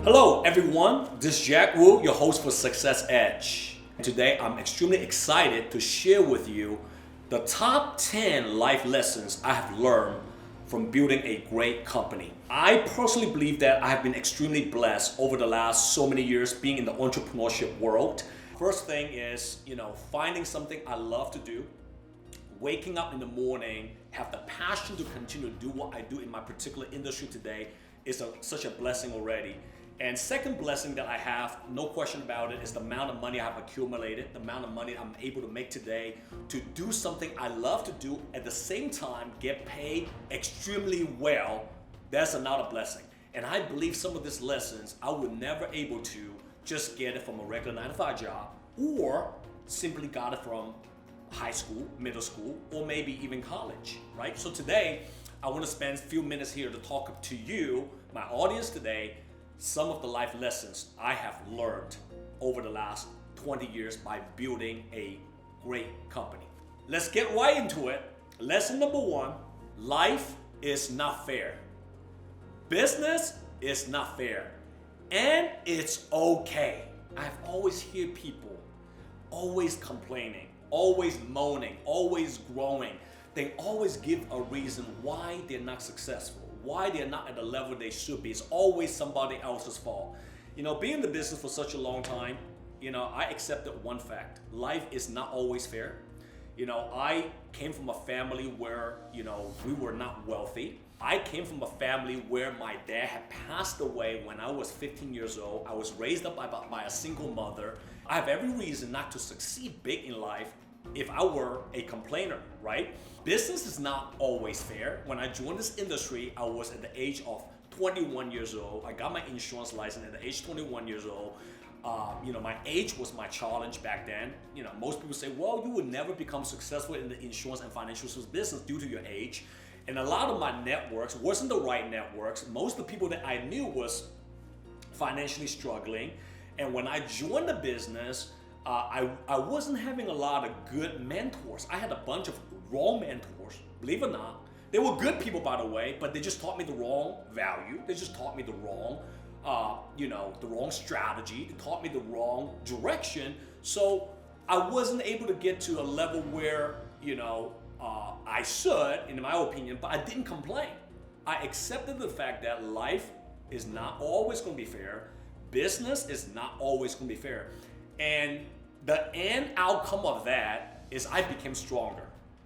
Hello everyone, this is Jack Wu, your host for Success Edge. Today I'm extremely excited to share with you the top 10 life lessons I have learned from building a great company. I personally believe that I have been extremely blessed over the last so many years being in the entrepreneurship world. First thing is, finding something I love to do, waking up in the morning, have the passion to continue to do what I do in my particular industry today is such a blessing already. And second blessing that I have, no question about it, is the amount of money I have accumulated, the amount of money I'm able to make today to do something I love to do, at the same time get paid extremely well. That's another blessing. And I believe some of these lessons I would never able to just get it from a regular 9-to-5 job, or simply got it from high school, middle school, or maybe even college, right? So today, I want to spend a few minutes here to talk to you, my audience today, some of the life lessons I have learned over the last 20 years by building a great company. Let's get right into it. Lesson number 1, life is not fair. Business is not fair. And it's okay. I've always heard people always complaining, always moaning, always growing. They always give a reason why they're not successful, why they're not at the level they should be. It's always somebody else's fault. Being in the business for such a long time, I accepted one fact. Life is not always fair. I came from a family where, we were not wealthy. I came from a family where my dad had passed away when I was 15 years old. I was raised up by a single mother. I have every reason not to succeed big in life if I were a complainer, right? Business is not always fair. When I joined this industry, I was at the age of 21 years old. I got my insurance license at the age 21 years old. My age was my challenge back then. Most people say, well, you would never become successful in the insurance and financial services business due to your age. And a lot of my networks wasn't the right networks. Most of the people that I knew was financially struggling. And when I joined the business, I wasn't having a lot of good mentors. I had a bunch of wrong mentors, believe it or not. They were good people, by the way, but they just taught me the wrong value. They just taught me the wrong, the wrong strategy. They taught me the wrong direction. So I wasn't able to get to a level where, I should, in my opinion, but I didn't complain. I accepted the fact that life is not always going to be fair. Business is not always going to be fair. And the end outcome of that is I became stronger.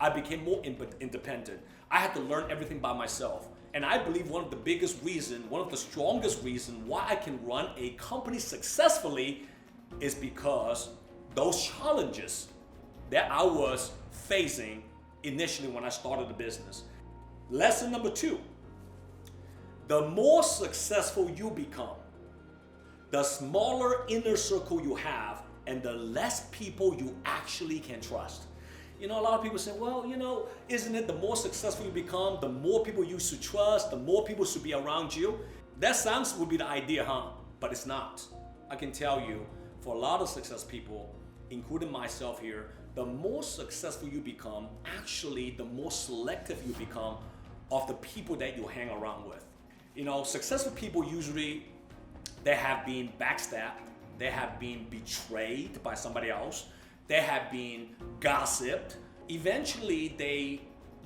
I became more independent. I had to learn everything by myself. And I believe one of the strongest reasons why I can run a company successfully is because those challenges that I was facing initially when I started the business. Lesson number 2, the more successful you become, the smaller inner circle you have, and the less people you actually can trust. A lot of people say, well, isn't it the more successful you become, the more people you should trust, the more people should be around you? That sounds would be the idea, huh? But it's not. I can tell you, for a lot of success people, including myself here, the more successful you become, actually, the more selective you become of the people that you hang around with. Successful people usually, they have been backstabbed, they have been betrayed by somebody else, they have been gossiped. Eventually, they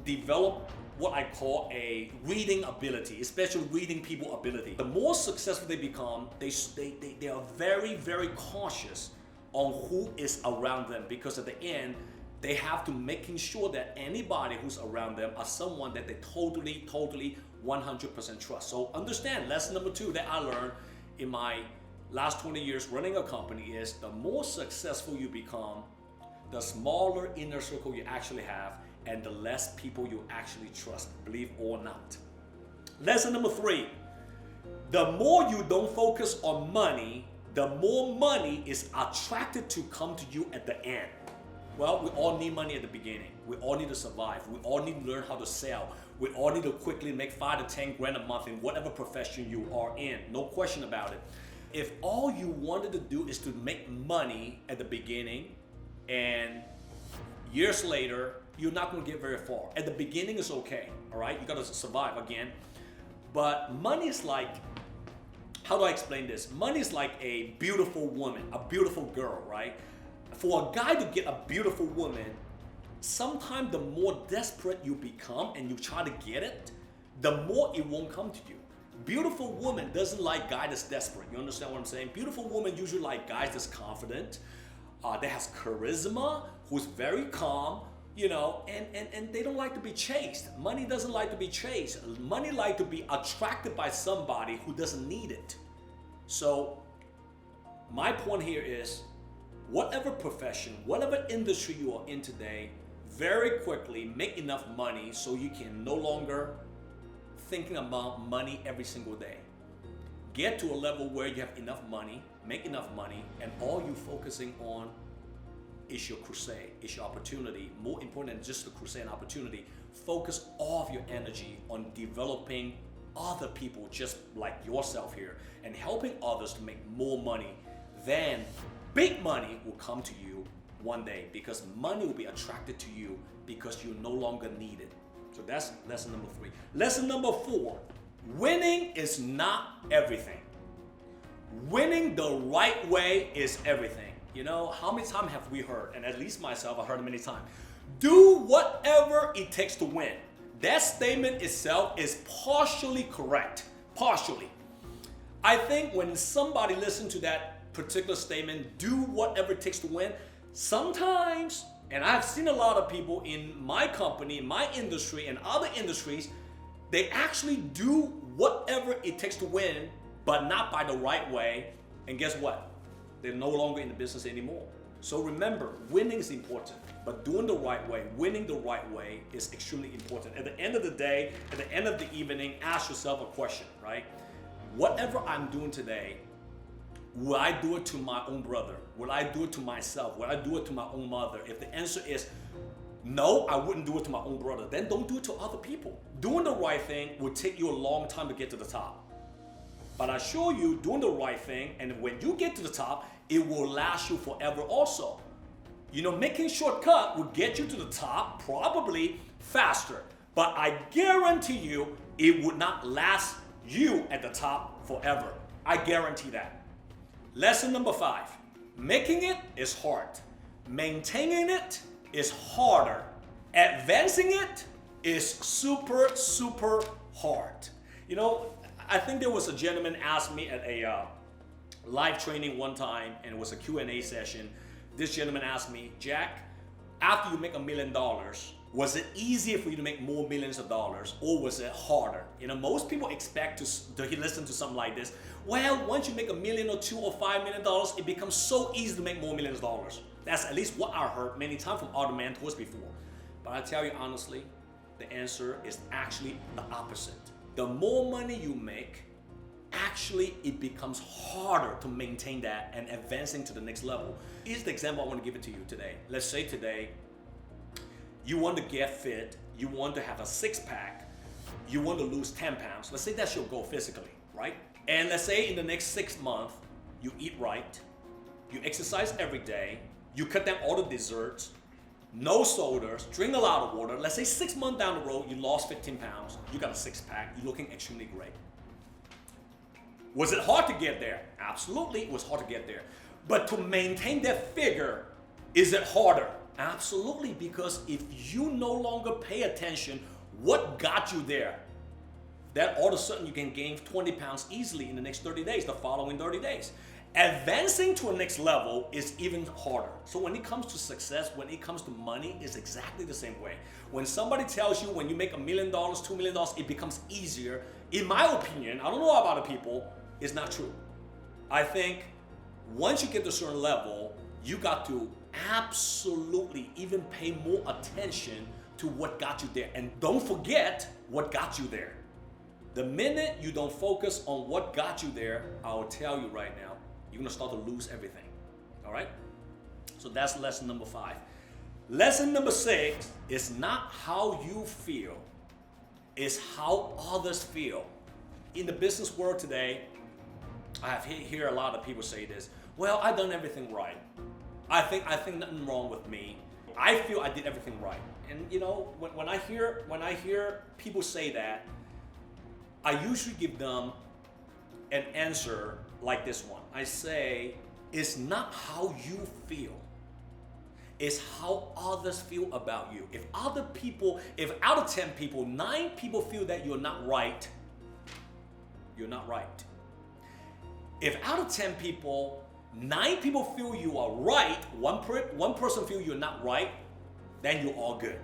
develop what I call a reading ability, especially reading people ability. The more successful they become, they are very, very cautious on who is around them, because at the end, they have to making sure that anybody who's around them are someone that they totally, 100% trust. So understand, lesson number 2 that I learned in my last 20 years running a company is the more successful you become, the smaller inner circle you actually have, and the less people you actually trust, believe or not. Lesson number 3, the more you don't focus on money, the more money is attracted to come to you at the end. Well, we all need money at the beginning. We all need to survive. We all need to learn how to sell. We all need to quickly make 5 to 10 grand a month in whatever profession you are in. No question about it. If all you wanted to do is to make money at the beginning and years later, you're not going to get very far. At the beginning, it's okay, all right? You got to survive again. But money is like How do I explain this? Money is like a beautiful woman, a beautiful girl, right? For a guy to get a beautiful woman, sometimes the more desperate you become and you try to get it, the more it won't come to you. Beautiful woman doesn't like guy that's desperate. You understand what I'm saying? Beautiful woman usually like guys that's confident, that has charisma, who's very calm, and they don't like to be chased. Money doesn't like to be chased. Money like to be attracted by somebody who doesn't need it. So my point here is, whatever profession, whatever industry you are in today, very quickly make enough money so you can no longer thinking about money every single day. Get to a level where you have enough money, make enough money, and all you're focusing on is your crusade, is your opportunity. More important than just the crusade and opportunity, focus all of your energy on developing other people just like yourself here and helping others to make more money. Then big money will come to you one day, because money will be attracted to you because you no longer need it. So that's lesson number 3. Lesson number 4, winning is not everything. Winning the right way is everything. How many times have we heard, and at least myself, I heard it many times, do whatever it takes to win. That statement itself is partially correct. Partially. I think when somebody listens to that particular statement, do whatever it takes to win, sometimes, and I've seen a lot of people in my company, in my industry, and other industries, they actually do whatever it takes to win, but not by the right way. And guess what? They're no longer in the business anymore. So remember, winning is important, but doing the right way, winning the right way is extremely important. At the end of the day, at the end of the evening, ask yourself a question, right? Whatever I'm doing today, will I do it to my own brother? Will I do it to myself? Will I do it to my own mother? If the answer is no, I wouldn't do it to my own brother, then don't do it to other people. Doing the right thing will take you a long time to get to the top. But I assure you, doing the right thing, and when you get to the top, it will last you forever also. Making shortcut will get you to the top probably faster, but I guarantee you it would not last you at the top forever. I guarantee that. Lesson number 5, making it is hard. Maintaining it is harder. Advancing it is super, super hard. I think there was a gentleman asked me at a live training one time, and it was a Q&A session. This gentleman asked me, Jack, after you make $1 million, was it easier for you to make more millions of dollars, or was it harder? Most people expect to listen to something like this. Well, once you make $1 million or $2 or $5 million, it becomes so easy to make more millions of dollars. That's at least what I heard many times from other mentors before. But I tell you honestly, the answer is actually the opposite. The more money you make, actually it becomes harder to maintain that and advancing to the next level. Here's the example I want to give it to you today. Let's say today you want to get fit, you want to have a 6-pack, you want to lose 10 pounds. Let's say that's your goal physically, right? And let's say in the next 6 months, you eat right, you exercise every day, you cut down all the desserts, no sodas, drink a lot of water. Let's say 6 months down the road, you lost 15 pounds, you got a 6-pack, you're looking extremely great. Was it hard to get there? Absolutely, it was hard to get there. But to maintain that figure, is it harder? Absolutely, because if you no longer pay attention, what got you there? That all of a sudden you can gain 20 pounds easily in the next 30 days, the following 30 days. Advancing to a next level is even harder. So when it comes to success, when it comes to money, it's exactly the same way. When somebody tells you when you make $1 million, $2 million, it becomes easier, in my opinion, I don't know about other people, it's not true. I think once you get to a certain level, you got to absolutely even pay more attention to what got you there. And don't forget what got you there. The minute you don't focus on what got you there, I'll tell you right now, you're gonna start to lose everything. All right? So that's lesson number 5. Lesson number 6 is not how you feel, it's how others feel. In the business world today, I hear a lot of people say this. Well, I've done everything right. I think nothing wrong with me. I feel I did everything right. And when I hear people say that, I usually give them an answer like this one. I say, it's not how you feel. It's how others feel about you. If out of 10 people, 9 people feel that you're not right, you're not right. If out of 10 people, 9 people feel you are right, one person feel you're not right, then you're all good.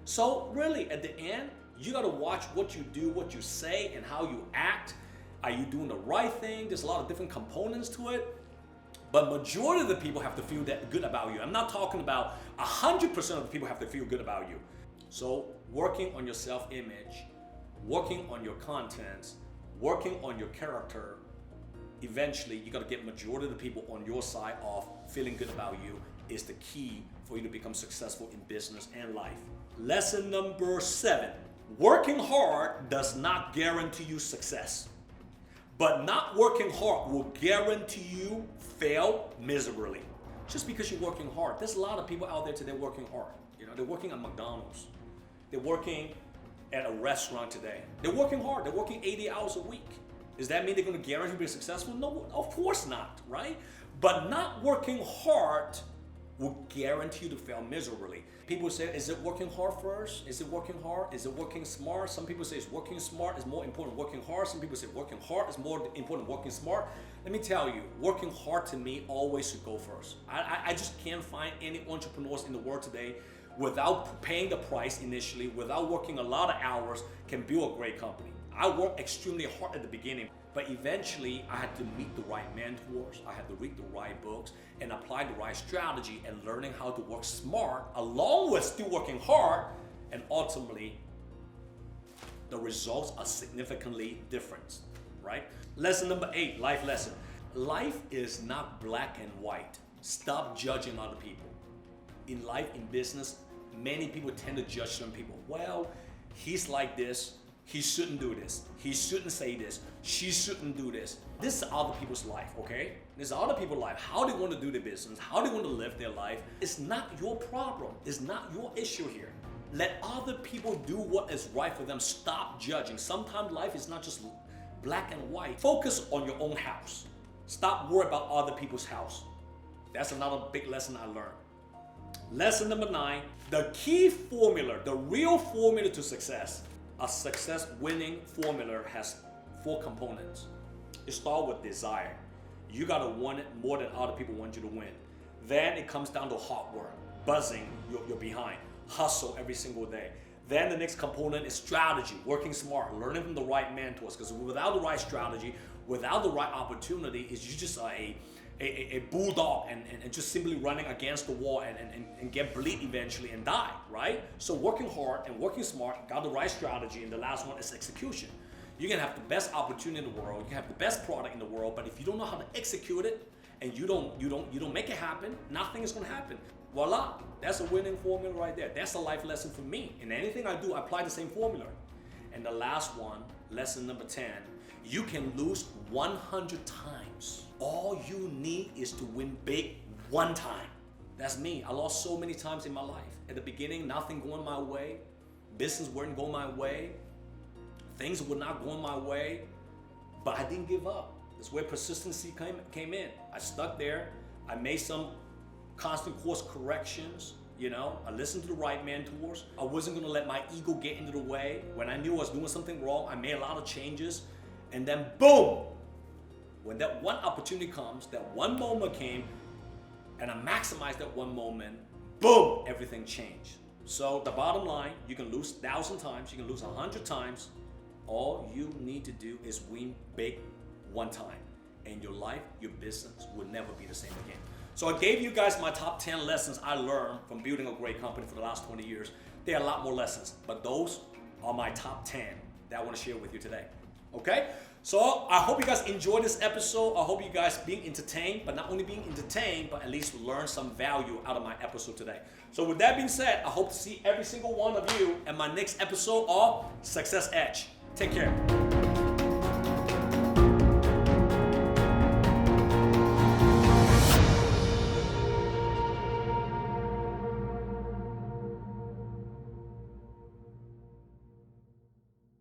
So really, at the end, you gotta watch what you do, what you say, and how you act. Are you doing the right thing? There's a lot of different components to it. But majority of the people have to feel that good about you. I'm not talking about 100% of the people have to feel good about you. So working on your self-image, working on your contents, working on your character, eventually you got to get majority of the people on your side of feeling good about you is the key for you to become successful in business and life. Lesson number 7. Working hard does not guarantee you success. But not working hard will guarantee you fail miserably. Just because you're working hard. There's a lot of people out there today working hard. They're working at McDonald's. They're working at a restaurant today. They're working hard. They're working 80 hours a week. Does that mean they're going to guarantee to be successful? No, of course not, right? But not working hard will guarantee you to fail miserably. People say, is it working hard first? Is it working hard? Is it working smart? Some people say it's working smart is more important than working hard. Some people say working hard is more important than working smart. Let me tell you, working hard to me always should go first. I just can't find any entrepreneurs in the world today without paying the price initially, without working a lot of hours, can build a great company. I worked extremely hard at the beginning, but eventually I had to meet the right mentors, I had to read the right books, and apply the right strategy and learning how to work smart along with still working hard, and ultimately the results are significantly different, right? Lesson number 8, life lesson. Life is not black and white. Stop judging other people. In life, in business, many people tend to judge some people. Well, he's like this. He shouldn't do this. He shouldn't say this. She shouldn't do this. This is other people's life, okay? This is other people's life. How they want to do their business, how they want to live their life. It's not your problem. It's not your issue here. Let other people do what is right for them. Stop judging. Sometimes life is not just black and white. Focus on your own house. Stop worrying about other people's house. That's another big lesson I learned. Lesson number 9, the key formula, the real formula to success. A success winning formula has 4 components. It starts with desire. You gotta want it more than other people want you to win. Then it comes down to hard work, buzzing your behind, hustle every single day. Then the next component is strategy, working smart, learning from the right mentors. Because without the right strategy, without the right opportunity, you just are a bulldog and just simply running against the wall and get bleed eventually and die, right? So working hard and working smart, got the right strategy, and the last one is execution. You can have the best opportunity in the world, you can have the best product in the world, but if you don't know how to execute it and you don't make it happen, nothing is gonna happen. Voila, that's a winning formula right there. That's a life lesson for me. In anything I do, I apply the same formula. And the last one, lesson number 10, you can lose 100 times. All you need is to win big one time. That's me. I lost so many times in my life. At the beginning, nothing going my way. Business wouldn't go my way. Things were not going my way. But I didn't give up. That's where persistency came in. I stuck there. I made some constant course corrections. I listened to the right mentors. I wasn't gonna let my ego get into the way. When I knew I was doing something wrong, I made a lot of changes. And then boom! When that one opportunity comes, that one moment came, and I maximized that one moment, boom! Everything changed. So the bottom line, you can lose 1,000 times, you can lose 100 times. All you need to do is win big one time. And your life, your business will never be the same again. So I gave you guys my top 10 lessons I learned from building a great company for the last 20 years. There are a lot more lessons, but those are my top 10 that I want to share with you today. Okay? So I hope you guys enjoyed this episode. I hope you guys being entertained, but not only being entertained, but at least learn some value out of my episode today. So with that being said, I hope to see every single one of you in my next episode of Success Edge. Take care.